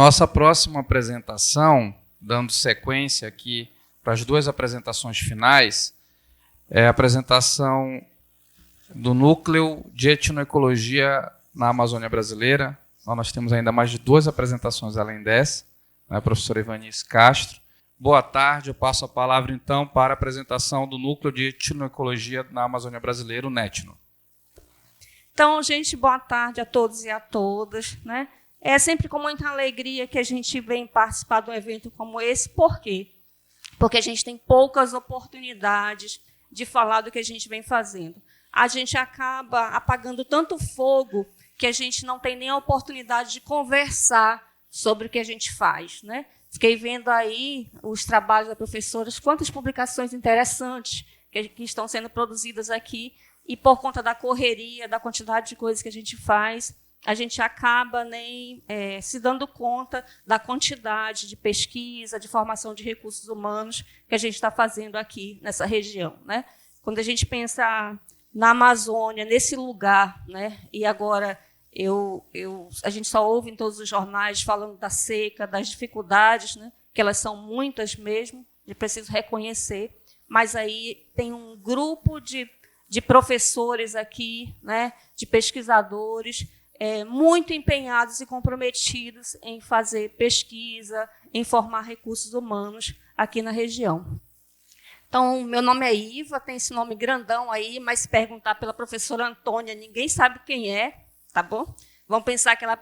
nossa próxima apresentação, dando sequência aqui para as duas apresentações finais, é a apresentação do Núcleo de Etnoecologia na Amazônia Brasileira. Nós temos ainda mais de duas apresentações além dessa, né, professora Ivanice Castro. Boa tarde, eu passo a palavra então para a apresentação do Núcleo de Etnoecologia na Amazônia Brasileira, o NETNO. Então, gente, boa tarde a todos e a todas, né? É sempre com muita alegria que a gente vem participar de um evento como esse. Por quê? Porque a gente tem poucas oportunidades de falar do que a gente vem fazendo. A gente acaba apagando tanto fogo que a gente não tem nem a oportunidade de conversar sobre o que a gente faz, né? Fiquei vendo aí os trabalhos da professora, quantas publicações interessantes que estão sendo produzidas aqui, e por conta da correria, da quantidade de coisas que a gente faz, a gente acaba nem se dando conta da quantidade de pesquisa, de formação de recursos humanos que a gente está fazendo aqui nessa região, né? Quando a gente pensa na Amazônia, nesse lugar, né? E agora a gente só ouve em todos os jornais falando da seca, das dificuldades, né? Que elas são muitas mesmo, é preciso reconhecer, mas aí tem um grupo de professores aqui, né? De pesquisadores, muito empenhados e comprometidos em fazer pesquisa, em formar recursos humanos aqui na região. Então, meu nome é Iva, tem esse nome grandão aí, mas se perguntar pela professora Antônia, ninguém sabe quem é, tá bom? Vamos pensar que ela é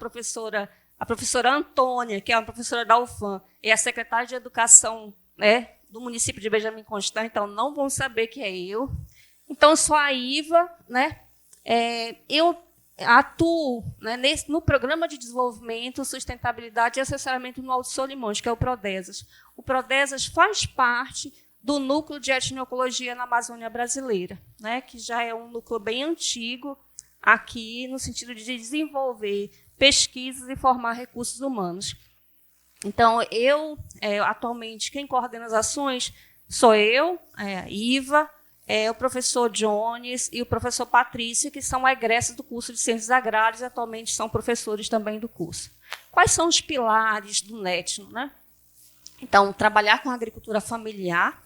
a professora Antônia, que é uma professora da UFAM, é a secretária de Educação, né, do município de Benjamin Constant, então não vão saber que é eu. Então, sou a Iva, né? Eu atuo, né, no Programa de Desenvolvimento, Sustentabilidade e Assessoramento no Alto Solimões, que é o PRODESAS. O PRODESAS faz parte do Núcleo de Etnoecologia na Amazônia Brasileira, né, que já é um núcleo bem antigo aqui, no sentido de desenvolver pesquisas e formar recursos humanos. Então, atualmente, quem coordena as ações sou eu, Iva, o professor Jones e o professor Patrícia, que são egressos do curso de Ciências Agrárias e atualmente são professores também do curso. Quais são os pilares do NETNO, né? Então, trabalhar com a agricultura familiar,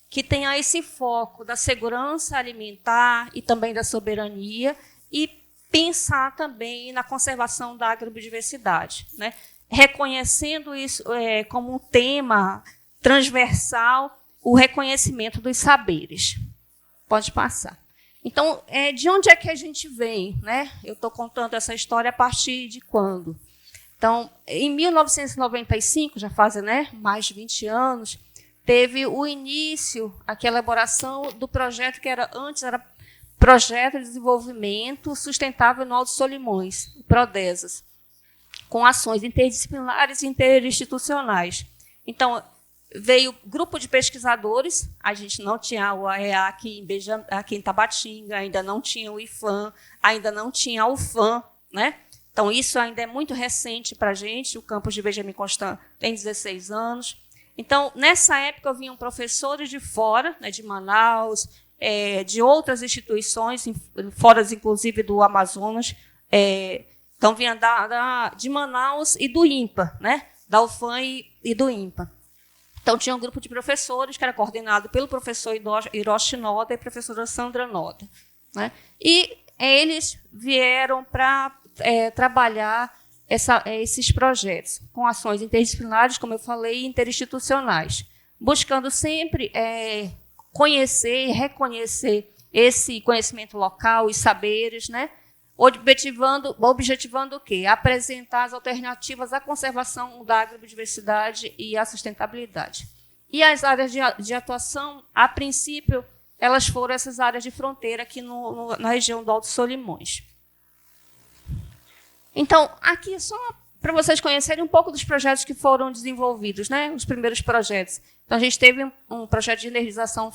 que tenha esse foco da segurança alimentar e também da soberania, e pensar também na conservação da agrobiodiversidade, né? Reconhecendo isso como um tema transversal, o reconhecimento dos saberes. Pode passar. Então, de onde é que a gente vem, né? Eu estou contando essa história a partir de quando? Então, em 1995, já fazem, né, mais de 20 anos, teve o início, aqui a elaboração do projeto que antes era Projeto de Desenvolvimento Sustentável no Alto Solimões, o PRODESAS, com ações interdisciplinares e interinstitucionais. Então, veio grupo de pesquisadores, a gente não tinha o AEA aqui em Tabatinga, ainda não tinha o IFAM, ainda não tinha a UFAM, né? Então, isso ainda é muito recente para a gente, o campus de Benjamin Constant tem 16 anos. Então, nessa época, vinham professores de fora, né, de Manaus, de outras instituições, fora inclusive do Amazonas, então vinha de Manaus e do INPA, né, da UFAM e do INPA. Então, tinha um grupo de professores que era coordenado pelo professor Hiroshi Noda e a professora Sandra Noda, né? E eles vieram para trabalhar esses projetos com ações interdisciplinares, como eu falei, e interinstitucionais, buscando sempre conhecer e reconhecer esse conhecimento local e saberes, né? Objetivando o quê? Apresentar as alternativas à conservação da agrobiodiversidade e à sustentabilidade. E as áreas de atuação, a princípio, elas foram essas áreas de fronteira aqui na região do Alto Solimões. Então, aqui só para vocês conhecerem um pouco dos projetos que foram desenvolvidos, né? Os primeiros projetos. Então, a gente teve um projeto de energização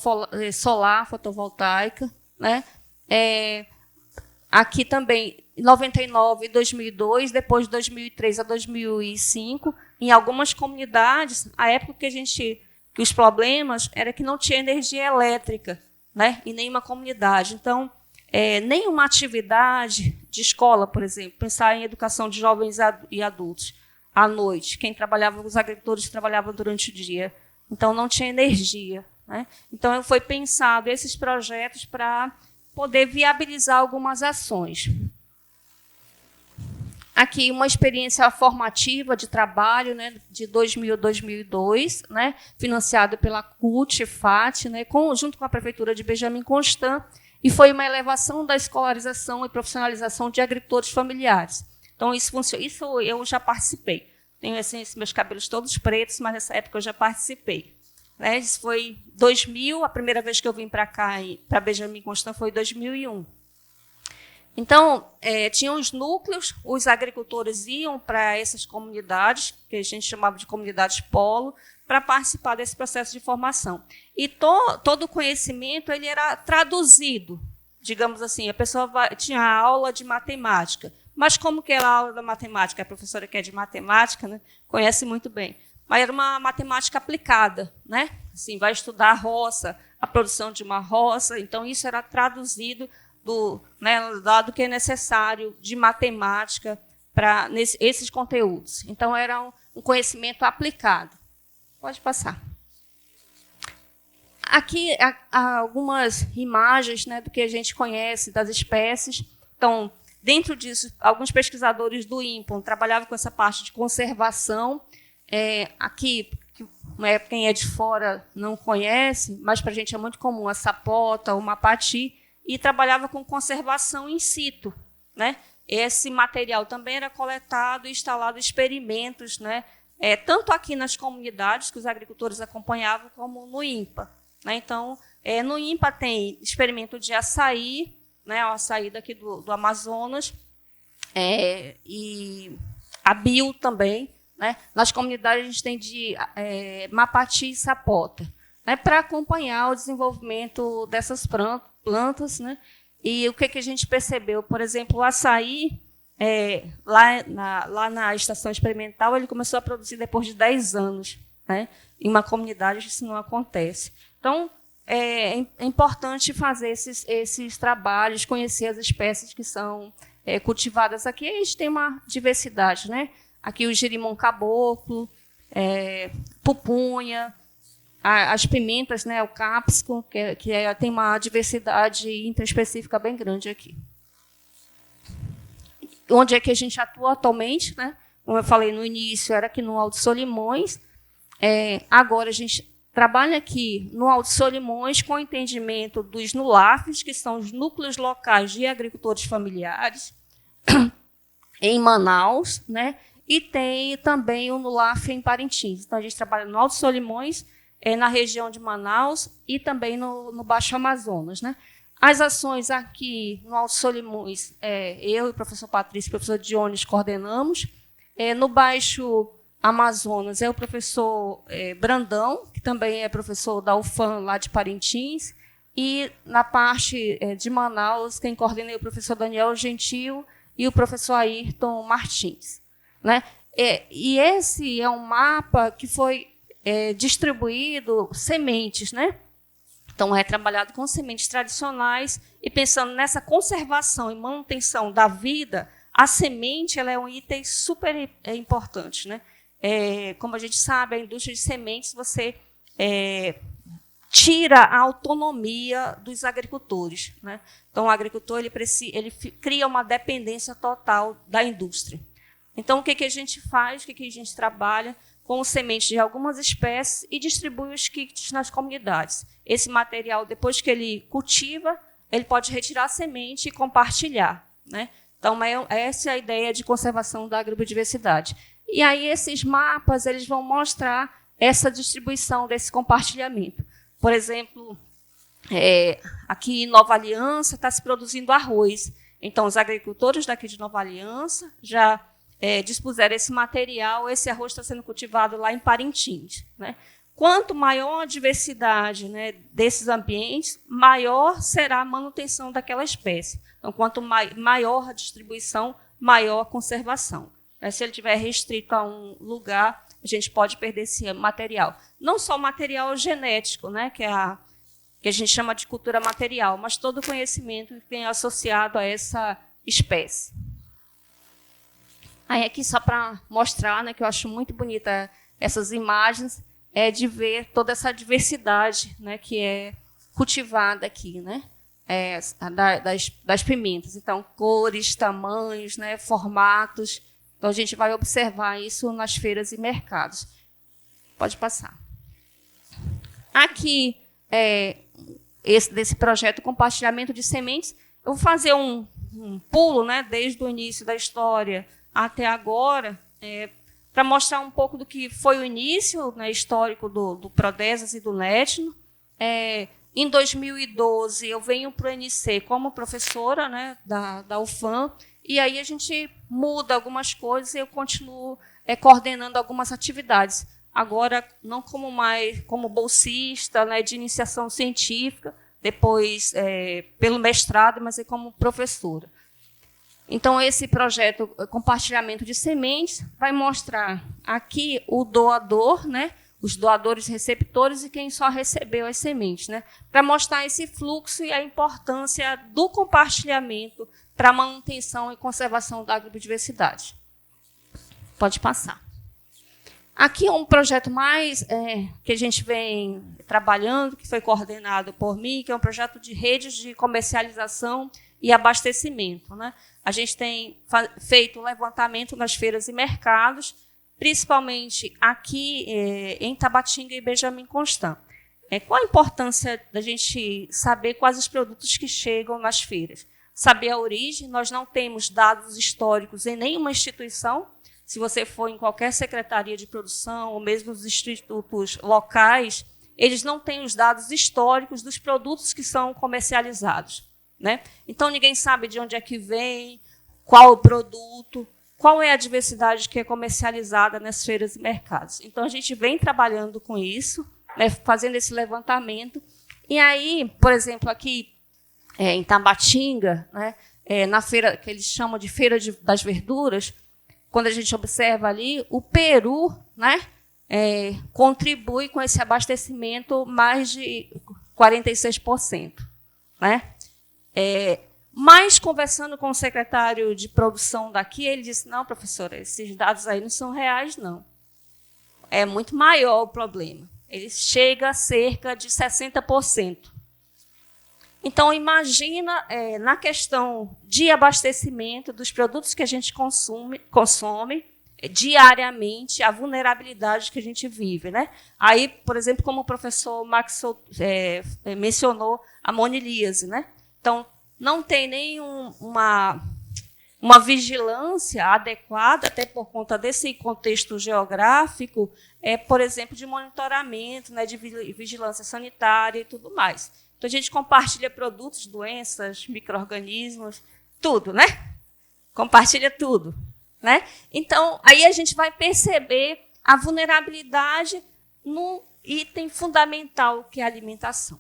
solar fotovoltaica, né? Aqui também, em 99 e 2002, depois de 2003 a 2005, em algumas comunidades, a época que os problemas era que não tinha energia elétrica, né? Em nenhuma comunidade. Então, nenhuma atividade de escola, por exemplo, pensar em educação de jovens e adultos. à noite. Quem trabalhava, os agricultores trabalhavam durante o dia. Então, não tinha energia, né? Então, foi pensado esses projetos para poder viabilizar algumas ações. Aqui, uma experiência formativa de trabalho, né, de 2000 a 2002, né, financiado pela CUT, FAT, né, junto com a Prefeitura de Benjamin Constant, e foi uma elevação da escolarização e profissionalização de agricultores familiares. Então, isso eu já participei. Tenho assim, meus cabelos todos pretos, mas nessa época eu já participei. Né? Isso foi 2000, a primeira vez que eu vim para cá, para Benjamin Constant, foi em 2001. Então, tinham os núcleos, os agricultores iam para essas comunidades, que a gente chamava de comunidades polo, para participar desse processo de formação. E todo o conhecimento ele era traduzido, digamos assim. A pessoa tinha aula de matemática. Mas como que era a aula da matemática? A professora que é de matemática, né, conhece muito bem. Mas era uma matemática aplicada, né? Assim, vai estudar a roça, a produção de uma roça. Então, isso era traduzido do que é necessário de matemática para esses conteúdos. Então, era um conhecimento aplicado. Pode passar. Aqui há algumas imagens, né, do que a gente conhece das espécies. Então, dentro disso, alguns pesquisadores do INPA trabalhavam com essa parte de conservação. Aqui, quem é de fora não conhece, mas para a gente é muito comum a sapota, o mapati, e trabalhava com conservação in situ, né? Esse material também era coletado e instalado experimentos, né? Tanto aqui nas comunidades que os agricultores acompanhavam, como no INPA. Né? Então, no INPA tem experimento de açaí, né? O açaí daqui do Amazonas, e a bio também. Né? Nas comunidades, a gente tem de mapati e sapota, né? Para acompanhar o desenvolvimento dessas plantas. Né? E o que a gente percebeu? Por exemplo, o açaí, lá na estação experimental, ele começou a produzir depois de 10 anos. Né? Em uma comunidade, isso não acontece. Então, é importante fazer esses trabalhos, conhecer as espécies que são cultivadas aqui. A gente tem uma diversidade. Né? Aqui o girimum caboclo, pupunha, as pimentas, né, o capsicum, tem uma diversidade interespecífica bem grande aqui. Onde é que a gente atua atualmente? Né? Como eu falei no início, era aqui no Alto Solimões. Agora a gente trabalha aqui no Alto Solimões com o entendimento dos NULAFs, que são os núcleos locais de agricultores familiares, em Manaus, né? E tem também o NULAF em Parintins. Então, a gente trabalha no Alto Solimões, na região de Manaus e também no Baixo Amazonas. Né? As ações aqui no Alto Solimões, eu e o professor Patrício e o professor Dionis coordenamos. No Baixo Amazonas é o professor Brandão, que também é professor da UFAM, lá de Parintins. E na parte de Manaus, quem coordena é o professor Daniel Gentil e o professor Ayrton Martins. Né? E esse é um mapa que foi distribuído sementes, né? Então, é trabalhado com sementes tradicionais e pensando nessa conservação e manutenção da vida, a semente ela é um item super importante. Né? Como a gente sabe, a indústria de sementes, você tira a autonomia dos agricultores. Né? Então, o agricultor ele cria uma dependência total da indústria. Então, o que a gente faz, o que a gente trabalha com sementes de algumas espécies e distribui os kits nas comunidades. Esse material, depois que ele cultiva, ele pode retirar a semente e compartilhar. Né? Então, essa é a ideia de conservação da agrobiodiversidade. E aí, esses mapas eles vão mostrar essa distribuição desse compartilhamento. Por exemplo, aqui em Nova Aliança está se produzindo arroz. Então, os agricultores daqui de Nova Aliança já dispuseram esse material, esse arroz está sendo cultivado lá em Parintins. Né? Quanto maior a diversidade, né, desses ambientes, maior será a manutenção daquela espécie. Então, quanto maior a distribuição, maior a conservação. Se ele estiver restrito a um lugar, a gente pode perder esse material. Não só o material genético, né, que a gente chama de cultura material, mas todo o conhecimento que tem associado a essa espécie. Aí aqui só para mostrar, né, que eu acho muito bonita essas imagens, de ver toda essa diversidade, né, que é cultivada aqui, né, das pimentas. Então, cores, tamanhos, né, formatos. Então, a gente vai observar isso nas feiras e mercados. Pode passar. Aqui, desse projeto Compartilhamento de Sementes, eu vou fazer um pulo, né, desde o início da história até agora, para mostrar um pouco do que foi o início, né, histórico do Prodesas e do Netno. Em 2012, eu venho para o NC como professora, né, da UFAM, e aí a gente muda algumas coisas e eu continuo coordenando algumas atividades. Agora, não como bolsista, né, de iniciação científica, depois pelo mestrado, mas como professora. Então, esse projeto Compartilhamento de Sementes vai mostrar aqui o doador, né, os doadores receptores e quem só recebeu as sementes, né, para mostrar esse fluxo e a importância do compartilhamento para a manutenção e conservação da agrobiodiversidade. Pode passar. Aqui é um projeto mais que a gente vem trabalhando, que foi coordenado por mim, que é um projeto de redes de comercialização e abastecimento, né? A gente tem feito um levantamento nas feiras e mercados, principalmente aqui em Tabatinga e Benjamin Constant. Qual a importância da gente saber quais os produtos que chegam nas feiras? Saber a origem, nós não temos dados históricos em nenhuma instituição. Se você for em qualquer secretaria de produção, ou mesmo os institutos locais, eles não têm os dados históricos dos produtos que são comercializados, né? Então, ninguém sabe de onde é que vem, qual o produto, qual é a diversidade que é comercializada nas feiras e mercados. Então, a gente vem trabalhando com isso, né, fazendo esse levantamento. E aí, por exemplo, aqui em Tabatinga, né, na feira que eles chamam de Feira das Verduras, quando a gente observa ali, o peru, né, contribui com esse abastecimento mais de 46%. Né? Mas, conversando com o secretário de produção daqui, ele disse, não, professora, esses dados aí não são reais, não. É muito maior o problema. Ele chega a cerca de 60%. Então, imagina, na questão de abastecimento dos produtos que a gente consome diariamente, a vulnerabilidade que a gente vive. Né? Aí, por exemplo, como o professor Max mencionou, a monilíase. Né? Então, não tem nenhuma vigilância adequada, até por conta desse contexto geográfico, por exemplo, de monitoramento, né, de vigilância sanitária e tudo mais. Então, a gente compartilha produtos, doenças, micro-organismos, tudo, né? Compartilha tudo. Né? Então, aí a gente vai perceber a vulnerabilidade no item fundamental, que é a alimentação.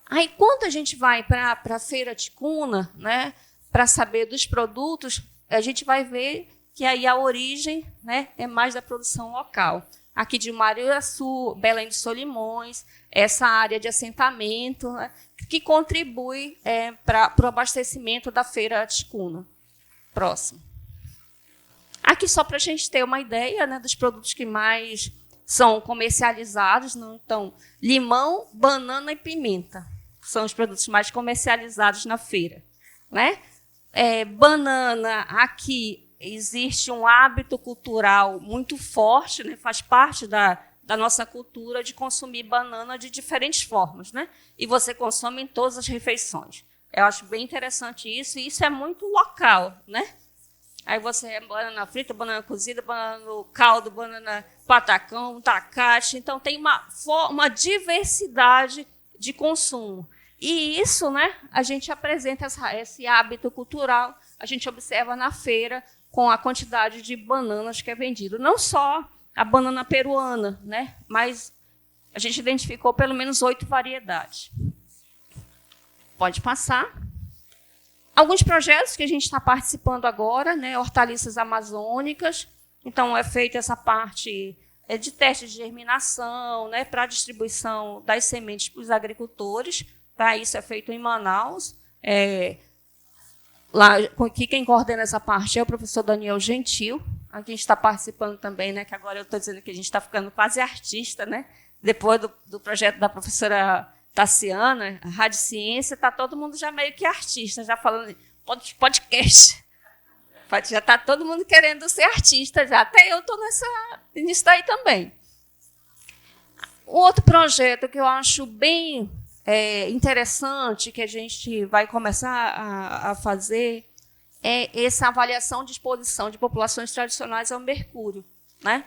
Aí, quando a gente vai para a Feira Ticuna, né, para saber dos produtos, a gente vai ver que aí a origem, né, é mais da produção local. Aqui de Mariuaçu, Belém de Solimões, essa área de assentamento, né, que contribui para o abastecimento da Feira Ticuna. Próximo. Aqui só para a gente ter uma ideia, né, dos produtos que mais são comercializados. Né? Então, limão, banana e pimenta são os produtos mais comercializados na feira. Né? Banana, aqui existe um hábito cultural muito forte, né? Faz parte da nossa cultura de consumir banana de diferentes formas. Né? E você consome em todas as refeições. Eu acho bem interessante isso, e isso é muito local. Né? Aí você é banana frita, banana cozida, banana no caldo, banana patacão, tacate. Então, tem uma diversidade de consumo. E isso, né, a gente apresenta esse hábito cultural, a gente observa na feira com a quantidade de bananas que é vendido. Não só a banana peruana, né, mas a gente identificou pelo menos 8 variedades. Pode passar. Alguns projetos que a gente está participando agora, né, hortaliças amazônicas. Então, é feita essa parte de testes de germinação, né, para a distribuição das sementes para os agricultores. Tá? Isso é feito em Manaus. lá, aqui quem coordena essa parte é o professor Daniel Gentil. A gente está participando também, né, que agora eu estou dizendo que a gente está ficando quase artista, né? Depois do projeto da professora Tassiana, a Rádio Ciência, está todo mundo já meio que artista, já falando podcast. Já está todo mundo querendo ser artista, já. Até eu estou nisso daí também. Um outro projeto que eu acho bem interessante, que a gente vai começar a fazer, é essa avaliação de exposição de populações tradicionais ao mercúrio, né?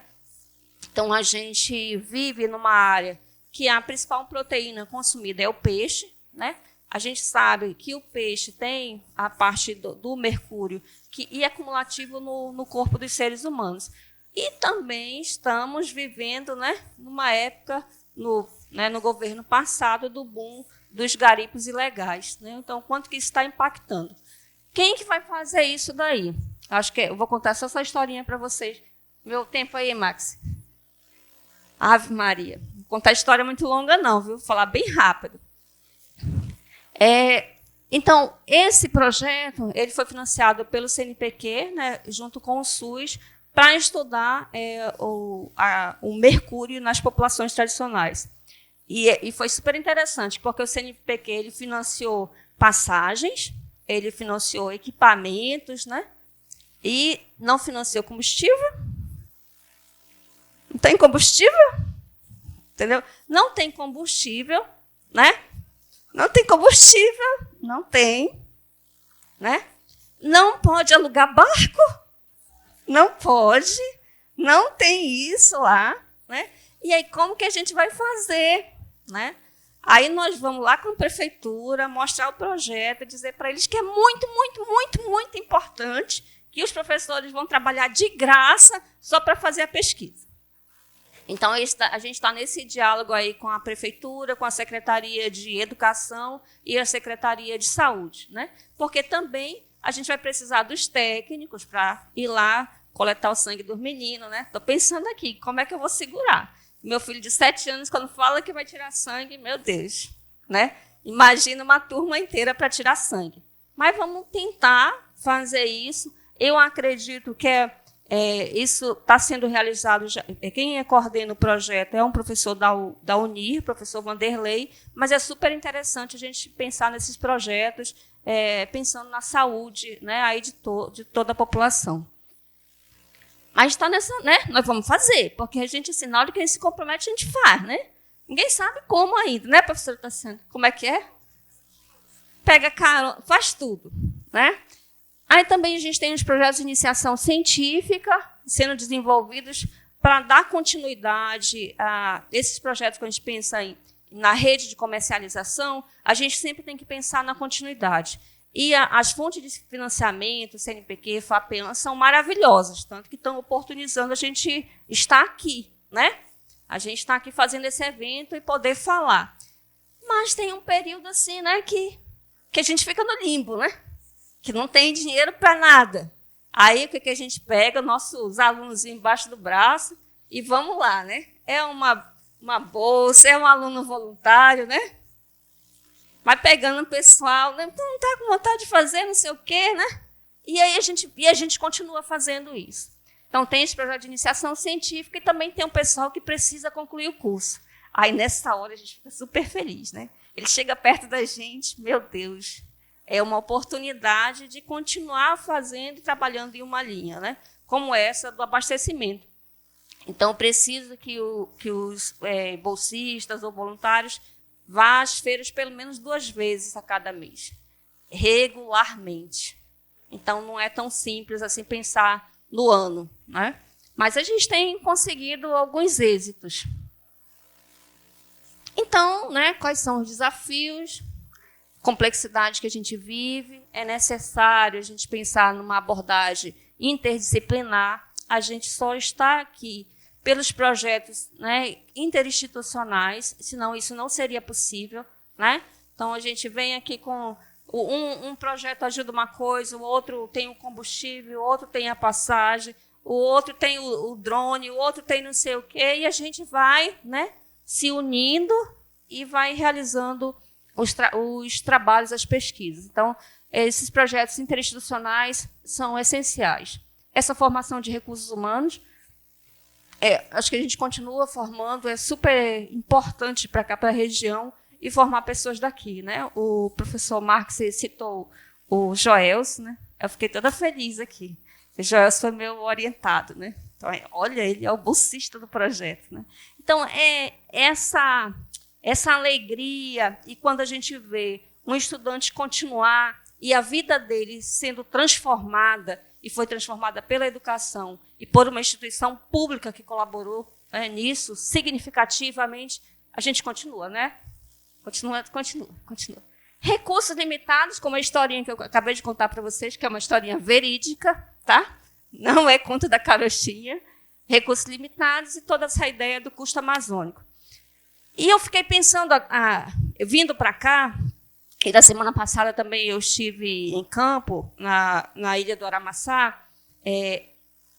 Então, a gente vive numa área que a principal proteína consumida é o peixe, né? A gente sabe que o peixe tem a parte do mercúrio e é acumulativo no corpo dos seres humanos. E também estamos vivendo, né, numa época, no governo passado, do boom dos garimpos ilegais, né? Então, quanto que isso está impactando? Quem que vai fazer isso daí? Acho que eu vou contar só essa historinha para vocês. Meu tempo aí, Max. Ave Maria. Não vou contar história muito longa, não, viu? Vou falar bem rápido. Então, esse projeto ele foi financiado pelo CNPq, né, junto com o SUS, para estudar o mercúrio nas populações tradicionais. E foi super interessante, porque o CNPq ele financiou passagens, ele financiou equipamentos, né, e não financiou combustível. Não tem combustível? Entendeu? Não tem combustível, né? Não tem combustível, não tem, né? Não pode alugar barco, não pode, não tem isso lá, né? E aí, como que a gente vai fazer, né? Aí nós vamos lá com a prefeitura, mostrar o projeto, dizer para eles que é muito, muito, muito, muito importante que os professores vão trabalhar de graça só para fazer a pesquisa. Então, a gente está nesse diálogo aí com a prefeitura, com a Secretaria de Educação e a Secretaria de Saúde, né? Porque também a gente vai precisar dos técnicos para ir lá coletar o sangue dos meninos, né? Estou pensando aqui, como é que eu vou segurar? Meu filho de 7 anos, quando fala que vai tirar sangue, meu Deus, né? Imagina uma turma inteira para tirar sangue. Mas vamos tentar fazer isso. Eu acredito que isso está sendo realizado. Quem coordena o projeto é um professor da Unir, professor Vanderlei, mas é super interessante a gente pensar nesses projetos, pensando na saúde, né, aí de toda a população. Mas está nessa, né? Nós vamos fazer, porque a gente, assim, na hora que a gente se compromete, a gente faz, né? Ninguém sabe como ainda, né, professora Tassiana? Como é que é? Pega carona, faz tudo, né? Aí também a gente tem os projetos de iniciação científica sendo desenvolvidos para dar continuidade a esses projetos que a gente pensa na rede de comercialização. A gente sempre tem que pensar na continuidade. E as fontes de financiamento, CNPq, FAPELAN, são maravilhosas, tanto que estão oportunizando a gente estar aqui, né? A gente está aqui fazendo esse evento e poder falar. Mas tem um período assim, né, que a gente fica no limbo, né? Que não tem dinheiro para nada. Aí o que a gente pega? Nossos alunos embaixo do braço e vamos lá, né? É uma bolsa, é um aluno voluntário, né? Vai pegando o pessoal, né? Não está com vontade de fazer, não sei o quê, né? E aí a gente continua fazendo isso. Então, tem esse projeto de iniciação científica e também tem um pessoal que precisa concluir o curso. Aí, nessa hora, a gente fica super feliz, né? Ele chega perto da gente, meu Deus, é uma oportunidade de continuar fazendo e trabalhando em uma linha, né? Como essa do abastecimento. Então, precisa que os bolsistas ou voluntários vá às feiras pelo menos 2 vezes a cada mês, regularmente. Então, não é tão simples assim pensar no ano, né? Mas a gente tem conseguido alguns êxitos. Então, né, quais são os desafios, complexidade que a gente vive? É necessário a gente pensar numa abordagem interdisciplinar. A gente só está aqui pelos projetos, né, interinstitucionais, senão isso não seria possível, né? Então, a gente vem aqui com um projeto ajuda uma coisa, o outro tem o combustível, o outro tem a passagem, o outro tem o drone, o outro tem não sei o quê, e a gente vai, né, se unindo e vai realizando os trabalhos, as pesquisas. Então, esses projetos interinstitucionais são essenciais. Essa formação de recursos humanos, acho que a gente continua formando, é super importante para cá, para a região, e formar pessoas daqui, né? O professor Marcos citou o Joels, né? Eu fiquei toda feliz aqui. O Joels foi meu orientado, né? Então, olha, ele é o bolsista do projeto, né? Então, essa alegria, e quando a gente vê um estudante continuar e a vida dele sendo transformada, e foi transformada pela educação e por uma instituição pública que colaborou nisso significativamente, a gente continua, né? Continua. Recursos limitados, como a historinha que eu acabei de contar para vocês, que é uma historinha verídica, tá? Não é conta da carochinha. Recursos limitados e toda essa ideia do custo amazônico. E eu fiquei pensando, vindo para cá, e da semana passada também eu estive em campo, na ilha do Aramaçá.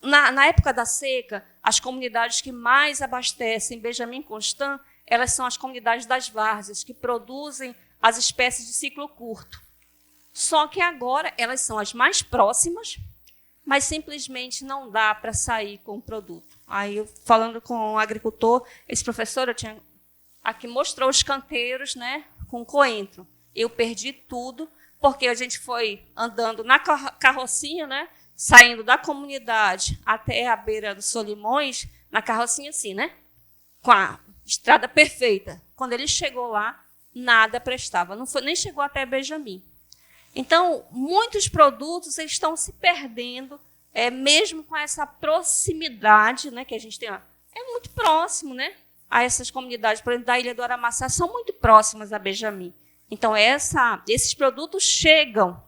Na época da seca, as comunidades que mais abastecem Benjamin Constant, elas são as comunidades das várzeas, que produzem as espécies de ciclo curto. Só que agora elas são as mais próximas, mas simplesmente não dá para sair com o produto. Aí, falando com o agricultor, esse professor aqui mostrou os canteiros, né, com coentro. Eu perdi tudo, porque a gente foi andando na carrocinha, né, saindo da comunidade até a beira do Solimões, na carrocinha assim, né, com a estrada perfeita. Quando ele chegou lá, nada prestava, nem chegou até Benjamin. Então, muitos produtos estão se perdendo, mesmo com essa proximidade, né, que a gente tem. É muito próximo, né, a essas comunidades, por exemplo, da Ilha do Aramaçá, são muito próximas a Benjamin. Então, esses produtos chegam,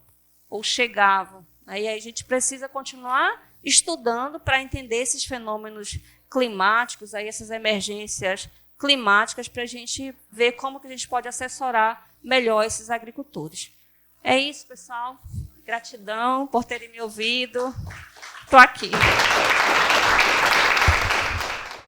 ou chegavam. Aí a gente precisa continuar estudando para entender esses fenômenos climáticos, essas emergências climáticas, para a gente ver como que a gente pode assessorar melhor esses agricultores. É isso, pessoal. Gratidão por terem me ouvido. Estou aqui.